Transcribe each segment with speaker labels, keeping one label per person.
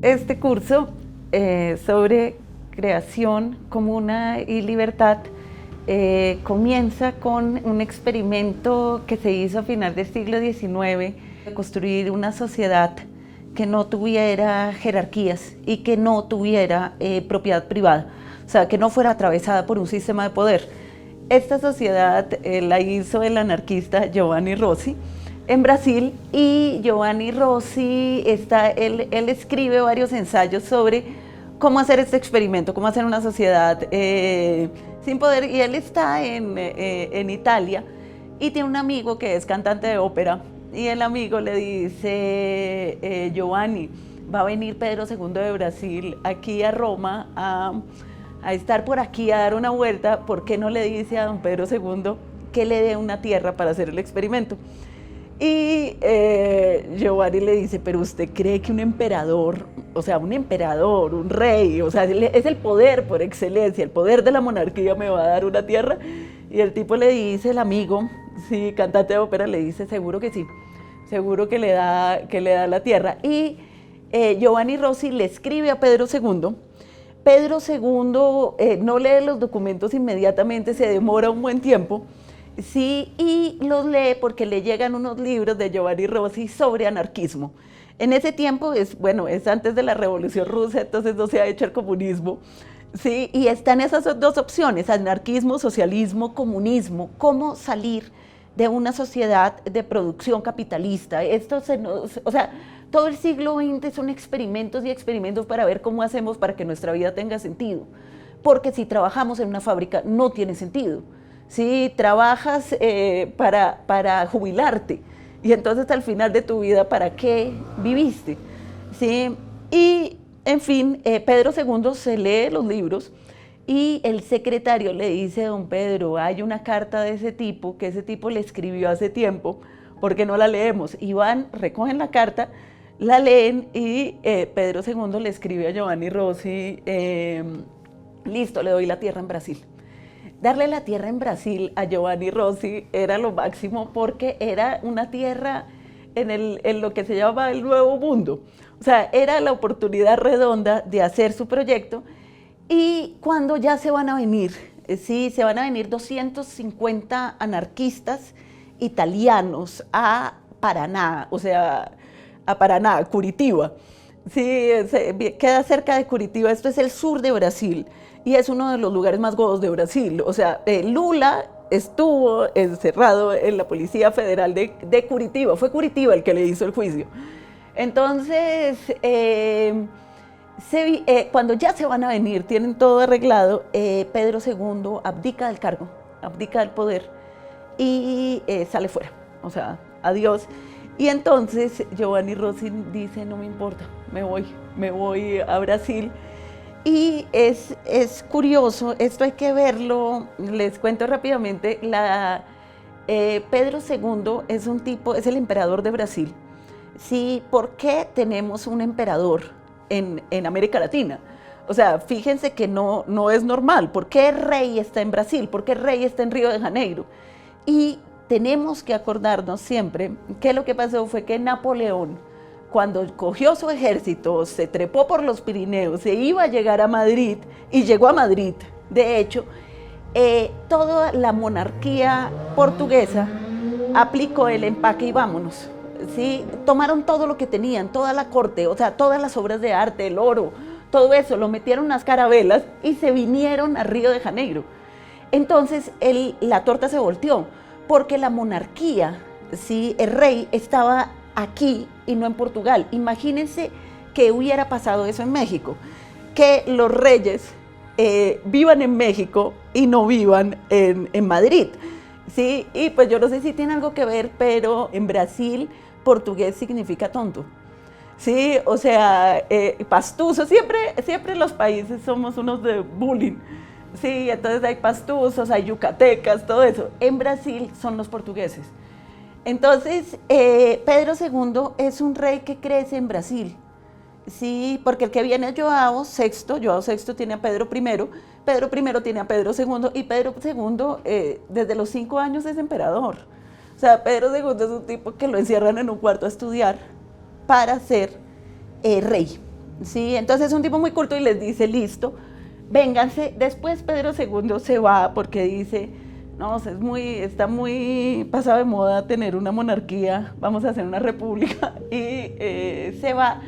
Speaker 1: Este curso sobre creación, comuna y libertad comienza con un experimento que se hizo a final del siglo XIX, de construir una sociedad que no tuviera jerarquías y que no tuviera propiedad privada, o sea, que no fuera atravesada por un sistema de poder. Esta sociedad la hizo el anarquista Giovanni Rossi en Brasil, y Giovanni Rossi él escribe varios ensayos sobre cómo hacer este experimento, cómo hacer una sociedad sin poder, y él está en Italia y tiene un amigo que es cantante de ópera, y el amigo le dice, Giovanni, va a venir Pedro II de Brasil aquí a Roma a estar por aquí, a dar una vuelta, ¿por qué no le dice a don Pedro II que le dé una tierra para hacer el experimento? Y Giovanni le dice, pero ¿usted cree que un emperador, o sea, un emperador, un rey, o sea, es el poder por excelencia, el poder de la monarquía me va a dar una tierra? Y el tipo le dice, el amigo, sí, cantante de ópera, le dice, seguro que sí, seguro que le da la tierra. Y Giovanni Rossi le escribe a Pedro II. Pedro II no lee los documentos inmediatamente, se demora un buen tiempo. Sí, y los lee porque le llegan unos libros de Giovanni Rossi sobre anarquismo. En ese tiempo es antes de la Revolución Rusa, entonces no se ha hecho el comunismo. Sí, y están esas dos opciones, anarquismo, socialismo, comunismo, cómo salir de una sociedad de producción capitalista. O sea, todo el siglo XX son experimentos y experimentos para ver cómo hacemos para que nuestra vida tenga sentido. Porque si trabajamos en una fábrica no tiene sentido. Sí, trabajas para jubilarte, y entonces al final de tu vida, ¿para qué viviste? ¿Sí? Y, en fin, Pedro II se lee los libros y el secretario le dice, don Pedro, hay una carta de ese tipo que ese tipo le escribió hace tiempo, ¿por qué no la leemos? Y van, recogen la carta, la leen, y Pedro II le escribe a Giovanni Rossi, listo, le doy la tierra en Brasil. Darle la tierra en Brasil a Giovanni Rossi era lo máximo, porque era una tierra en lo que se llama el Nuevo Mundo. O sea, era la oportunidad redonda de hacer su proyecto. Y cuando ya se van a venir, sí, se van a venir 250 anarquistas italianos a Paraná, o sea, a Paraná, Curitiba. Sí, queda cerca de Curitiba, esto es el sur de Brasil, y es uno de los lugares más godos de Brasil. O sea, Lula estuvo encerrado en la Policía Federal de Curitiba, fue Curitiba el que le hizo el juicio. Entonces, cuando ya se van a venir, tienen todo arreglado, Pedro II abdica del cargo, abdica del poder, y sale fuera, o sea, adiós. Y entonces Giovanni Rossi dice, no me importa, me voy a Brasil. Y es curioso, esto hay que verlo, les cuento rápidamente, Pedro II es el emperador de Brasil. Sí, ¿por qué tenemos un emperador en América Latina? O sea, fíjense que no es normal. ¿Por qué el rey está en Brasil? ¿Por qué el rey está en Río de Janeiro? Y tenemos que acordarnos siempre que lo que pasó fue que Napoleón, cuando cogió su ejército, se trepó por los Pirineos, se iba a llegar a Madrid, y llegó a Madrid. De hecho, toda la monarquía portuguesa aplicó el empaque y vámonos. ¿Sí? Tomaron todo lo que tenían, toda la corte, o sea, todas las obras de arte, el oro, todo eso, lo metieron en las carabelas y se vinieron a Río de Janeiro. Entonces la torta se volteó, porque la monarquía, ¿sí? El rey estaba aquí y no en Portugal. Imagínense que hubiera pasado eso en México, que los reyes vivan en México y no vivan en Madrid. Sí, y pues yo no sé si tiene algo que ver, pero en Brasil portugués significa tonto. Sí, o sea, pastuso, siempre los países somos unos de bullying. Sí, entonces hay pastuzos, hay yucatecas, todo eso. En Brasil son los portugueses. Entonces, Pedro II es un rey que crece en Brasil. Sí, porque el que viene es João VI tiene a Pedro I tiene a Pedro II, y Pedro II desde los 5 años es emperador. O sea, Pedro II es un tipo que lo encierran en un cuarto a estudiar para ser rey. Sí, entonces es un tipo muy culto y les dice, listo, vénganse. Después Pedro II se va porque dice, no, está muy pasado de moda tener una monarquía, vamos a hacer una república. Y se va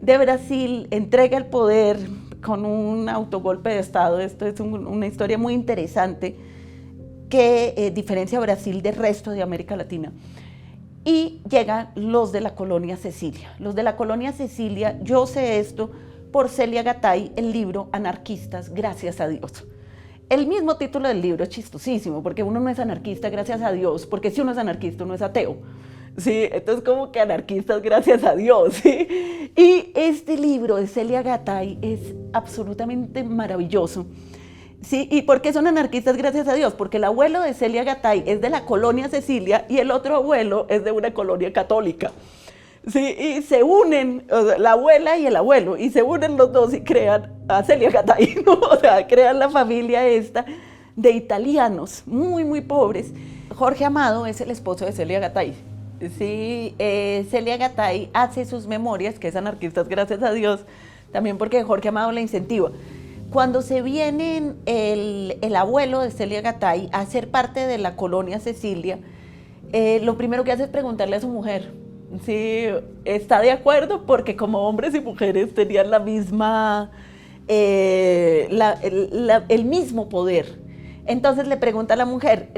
Speaker 1: de Brasil, entrega el poder con un autogolpe de Estado. Esto es una historia muy interesante que diferencia a Brasil del resto de América Latina. Y llegan los de la colonia Cecilia. Los de la colonia Cecilia, yo sé esto por Celia Gatay, el libro Anarquistas, gracias a Dios. El mismo título del libro es chistosísimo, porque uno no es anarquista gracias a Dios, porque si uno es anarquista, uno es ateo. Sí, entonces como que anarquistas gracias a Dios, ¿sí? Y este libro de Celia Gatay es absolutamente maravilloso. Sí, ¿y por qué son anarquistas gracias a Dios? Porque el abuelo de Celia Gatay es de la colonia Cecilia y el otro abuelo es de una colonia católica. Sí, y se unen, o sea, la abuela y el abuelo, y se unen los dos y crean a Celia Gatay, ¿no? O sea, crean la familia esta de italianos muy, muy pobres. Jorge Amado es el esposo de Celia Gatay. Sí, Celia Gatay hace sus memorias, que es anarquistas gracias a Dios, también porque Jorge Amado la incentiva. Cuando se viene el abuelo de Celia Gatay a ser parte de la colonia Cecilia, lo primero que hace es preguntarle a su mujer si está de acuerdo, porque como hombres y mujeres tenían la misma, el mismo poder. Entonces le pregunta a la mujer,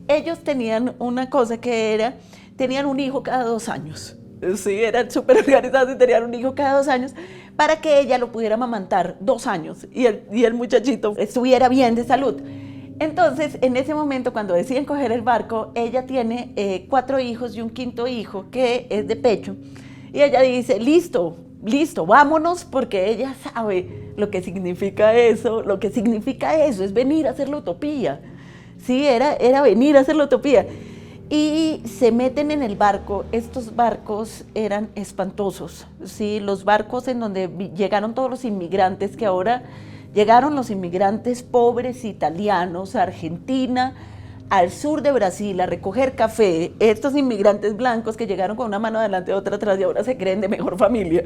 Speaker 1: ellos tenían una cosa que era, tenían un hijo cada 2 años. Sí, eran súper organizados y tenían un hijo cada 2 años para que ella lo pudiera amamantar 2 años y el muchachito estuviera bien de salud. Entonces, en ese momento, cuando deciden coger el barco, ella tiene 4 hijos y un 5.º hijo que es de pecho. Y ella dice, listo, vámonos, porque ella sabe lo que significa eso. Lo que significa eso es venir a hacer la utopía. Sí, era venir a hacer la utopía. Y se meten en el barco. Estos barcos eran espantosos, ¿sí? Los barcos en donde llegaron todos los inmigrantes, que ahora llegaron los inmigrantes pobres italianos a Argentina, al sur de Brasil a recoger café. Estos inmigrantes blancos que llegaron con una mano adelante y otra atrás y ahora se creen de mejor familia,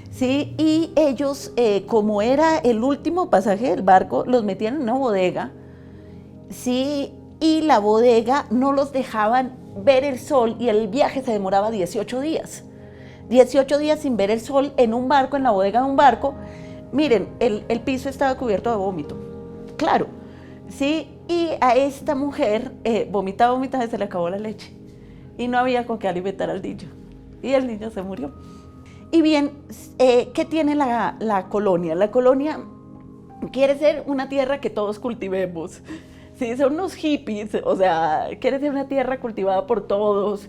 Speaker 1: ¿sí? Y ellos, como era el último pasaje del barco, los metían en una bodega, ¿sí? Y la bodega no los dejaban ver el sol y el viaje se demoraba 18 días. 18 días sin ver el sol en un barco, en la bodega de un barco. Miren, el piso estaba cubierto de vómito, claro, ¿sí? Y a esta mujer vomitaba y se le acabó la leche. Y no había con qué alimentar al niño. Y el niño se murió. Y bien, ¿qué tiene la colonia? La colonia quiere ser una tierra que todos cultivemos. Sí, son unos hippies, o sea, quiere ser una tierra cultivada por todos.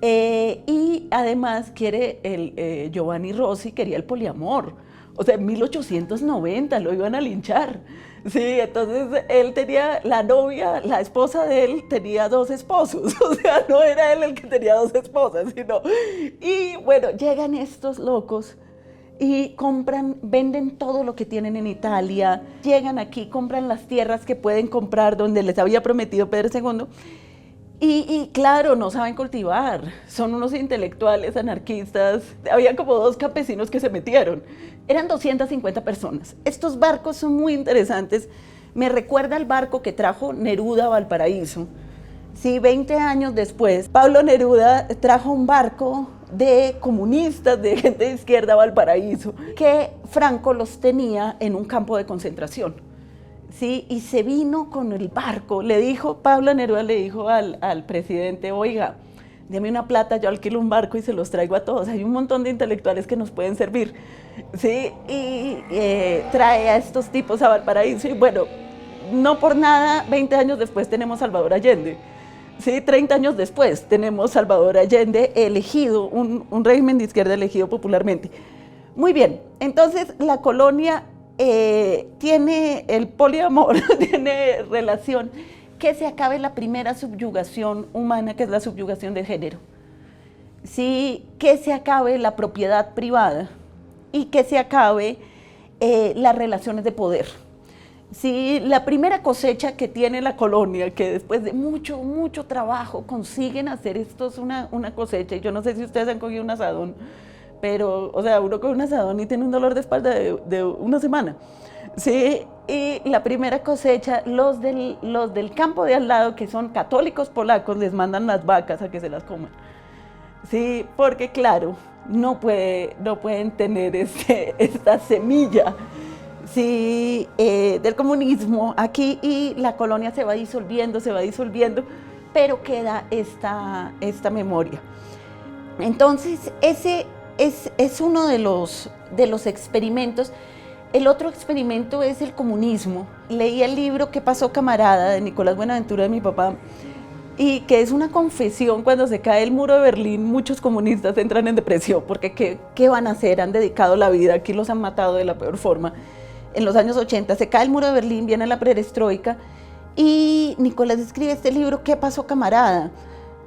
Speaker 1: Y además Giovanni Rossi quería el poliamor. O sea, en 1890 lo iban a linchar. Sí, entonces él tenía la novia, la esposa de él tenía 2 esposos. O sea, no era él el que tenía 2 esposas, sino... Y bueno, llegan estos locos y venden todo lo que tienen en Italia, llegan aquí, compran las tierras que pueden comprar donde les había prometido Pedro II, y claro, no saben cultivar, son unos intelectuales anarquistas. Había como 2 campesinos que se metieron, eran 250 personas. Estos barcos son muy interesantes, me recuerda al barco que trajo Neruda a Valparaíso. Sí, 20 años después, Pablo Neruda trajo un barco de comunistas, de gente de izquierda a Valparaíso, que Franco los tenía en un campo de concentración. Sí, y se vino con el barco. Pablo Neruda le dijo al presidente, oiga, deme una plata, yo alquilo un barco y se los traigo a todos. Hay un montón de intelectuales que nos pueden servir. Sí, y trae a estos tipos a Valparaíso. Y bueno, no por nada, 20 años después tenemos Salvador Allende. Sí, 30 años después tenemos Salvador Allende elegido, un régimen de izquierda elegido popularmente. Muy bien, entonces la colonia tiene el poliamor, tiene relación, que se acabe la primera subyugación humana, que es la subyugación de género. Sí, que se acabe la propiedad privada y que se acabe las relaciones de poder. Sí, la primera cosecha que tiene la colonia, que después de mucho, mucho trabajo consiguen hacer esto, es una cosecha, y yo no sé si ustedes han cogido un asadón, pero, o sea, uno con un asadón y tiene un dolor de espalda de una semana. Sí, y la primera cosecha, los del campo de al lado, que son católicos polacos, les mandan las vacas a que se las coman. Sí, porque claro, no pueden tener esta semilla, sí, del comunismo aquí, y la colonia se va disolviendo, pero queda esta memoria. Entonces, ese es uno de los experimentos. El otro experimento es el comunismo. Leí el libro ¿Qué pasó, camarada?, de Nicolás Buenaventura, de mi papá, y que es una confesión. Cuando se cae el muro de Berlín, muchos comunistas entran en depresión, porque ¿qué van a hacer? Han dedicado la vida, aquí los han matado de la peor forma. En los años 80 se cae el muro de Berlín, viene la perestroika, y Nicolás escribe este libro ¿Qué pasó, camarada?,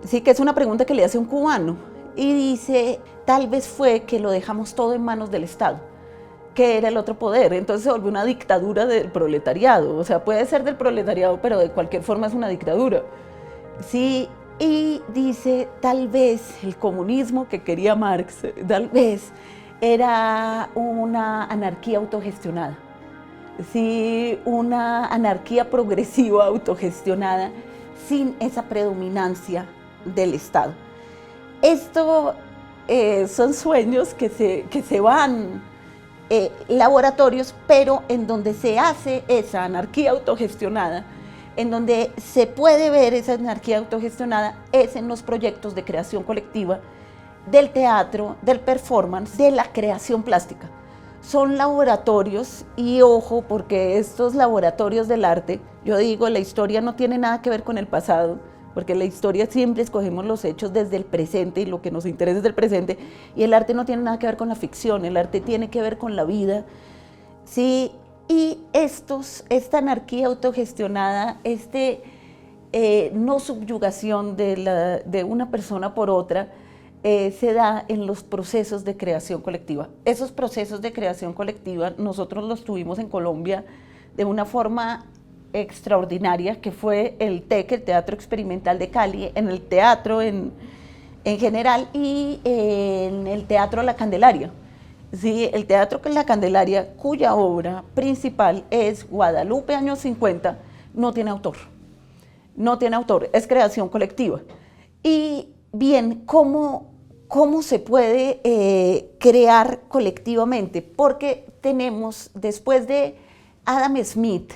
Speaker 1: sí, que es una pregunta que le hace un cubano, y dice, tal vez fue que lo dejamos todo en manos del Estado, que era el otro poder. Entonces se volvió una dictadura del proletariado. O sea, puede ser del proletariado, pero de cualquier forma es una dictadura. Sí, y dice, tal vez el comunismo que quería Marx, tal vez era una anarquía autogestionada. Sí, una anarquía progresiva autogestionada sin esa predominancia del Estado. Esto son sueños que se van, laboratorios, pero en donde se hace esa anarquía autogestionada, en donde se puede ver esa anarquía autogestionada, es en los proyectos de creación colectiva, del teatro, del performance, de la creación plástica. Son laboratorios, y ojo, porque estos laboratorios del arte, yo digo, la historia no tiene nada que ver con el pasado, porque la historia siempre escogemos los hechos desde el presente, y lo que nos interesa es del presente, y el arte no tiene nada que ver con la ficción, el arte tiene que ver con la vida, ¿sí? Y esta anarquía autogestionada, no subyugación de una persona por otra, se da en los procesos de creación colectiva. Esos procesos de creación colectiva nosotros los tuvimos en Colombia de una forma extraordinaria, que fue el TEC, el Teatro Experimental de Cali, en el teatro en general, y en el Teatro La Candelaria. Sí, el Teatro La Candelaria, cuya obra principal es Guadalupe, años 50, no tiene autor. No tiene autor, es creación colectiva. Y bien, ¿cómo se puede crear colectivamente? Porque tenemos, después de Adam Smith,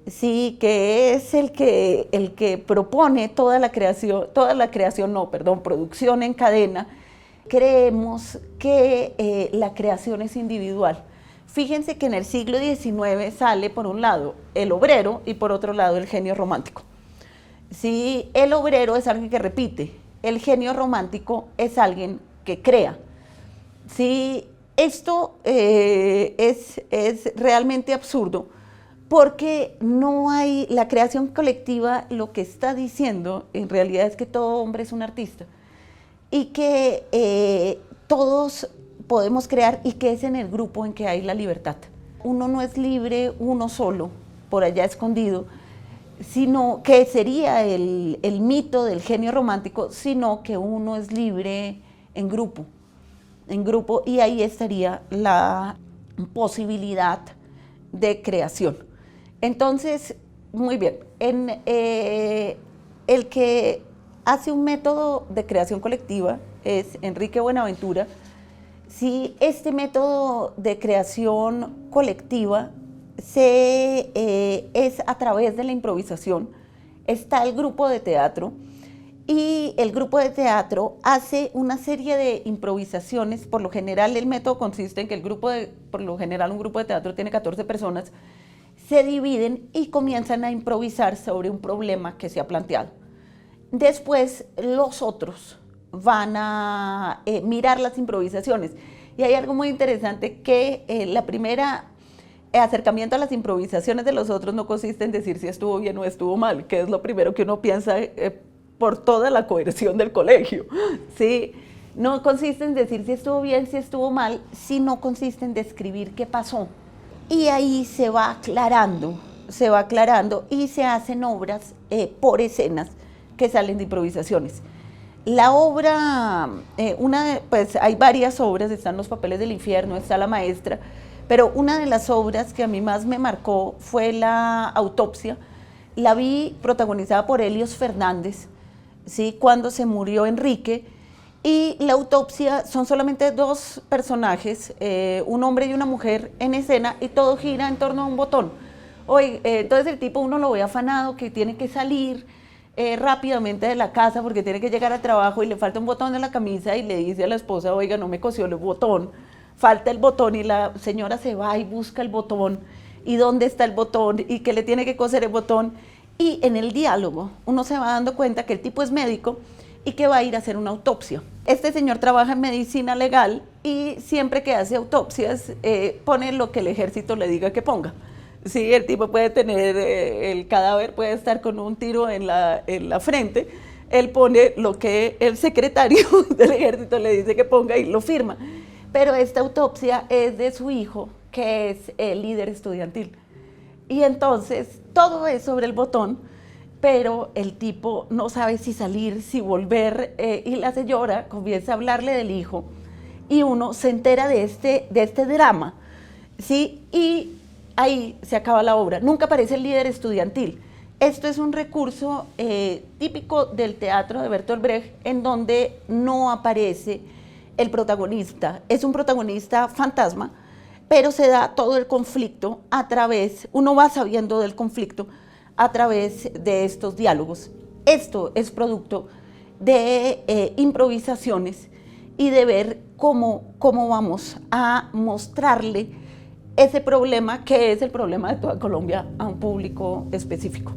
Speaker 1: sí, que es el que propone producción en cadena, creemos que la creación es individual. Fíjense que en el siglo XIX sale por un lado el obrero y por otro lado el genio romántico. Sí, el obrero es alguien que repite, el genio romántico es alguien que crea. Sí, esto es realmente absurdo, porque no hay, la creación colectiva lo que está diciendo en realidad es que todo hombre es un artista, y que todos podemos crear, y que es en el grupo en que hay la libertad. Uno no es libre uno solo, por allá escondido, sino que sería el mito del genio romántico, sino que uno es libre en grupo, y ahí estaría la posibilidad de creación. Entonces, muy bien, el que hace un método de creación colectiva es Enrique Buenaventura. Si este método de creación colectiva es a través de la improvisación, está el grupo de teatro, y el grupo de teatro hace una serie de improvisaciones. Por lo general el método consiste en que por lo general un grupo de teatro tiene 14 personas, se dividen y comienzan a improvisar sobre un problema que se ha planteado. Después los otros van a mirar las improvisaciones, y hay algo muy interesante, que la primera acercamiento a las improvisaciones de los otros no consiste en decir si estuvo bien o estuvo mal, que es lo primero que uno piensa por toda la coerción del colegio, ¿sí? No consiste en decir si estuvo bien, si estuvo mal, sino consiste en describir qué pasó. Y ahí se va aclarando, y se hacen obras por escenas que salen de improvisaciones. La obra, pues hay varias obras, están Los papeles del infierno, está La maestra, pero una de las obras que a mí más me marcó fue La autopsia. La vi protagonizada por Helios Fernández, ¿sí? Cuando se murió Enrique, y La autopsia son solamente dos personajes, un hombre y una mujer en escena, y todo gira en torno a un botón. Hoy, entonces el tipo uno lo ve afanado, que tiene que salir rápidamente de la casa porque tiene que llegar al trabajo y le falta un botón de la camisa y le dice a la esposa, oiga, no me cosió el botón, falta el botón, y la señora se va y busca el botón, y dónde está el botón, y que le tiene que coser el botón, y en el diálogo uno se va dando cuenta que el tipo es médico y que va a ir a hacer una autopsia. Este señor trabaja en medicina legal y siempre que hace autopsias pone lo que el ejército le diga que ponga. Sí, el tipo puede tener, el cadáver puede estar con un tiro en la frente, él pone lo que el secretario del ejército le dice que ponga y lo firma. Pero esta autopsia es de su hijo, que es el líder estudiantil. Y entonces todo es sobre el botón, pero el tipo no sabe si salir, si volver, y la señora comienza a hablarle del hijo, y uno se entera de este drama, ¿sí? Y ahí se acaba la obra. Nunca aparece el líder estudiantil. Esto es un recurso típico del teatro de Bertolt Brecht, en donde no aparece el protagonista. Es un protagonista fantasma, pero se da todo el conflicto a través, uno va sabiendo del conflicto a través de estos diálogos. Esto es producto de improvisaciones y de ver cómo vamos a mostrarle ese problema, que es el problema de toda Colombia, a un público específico.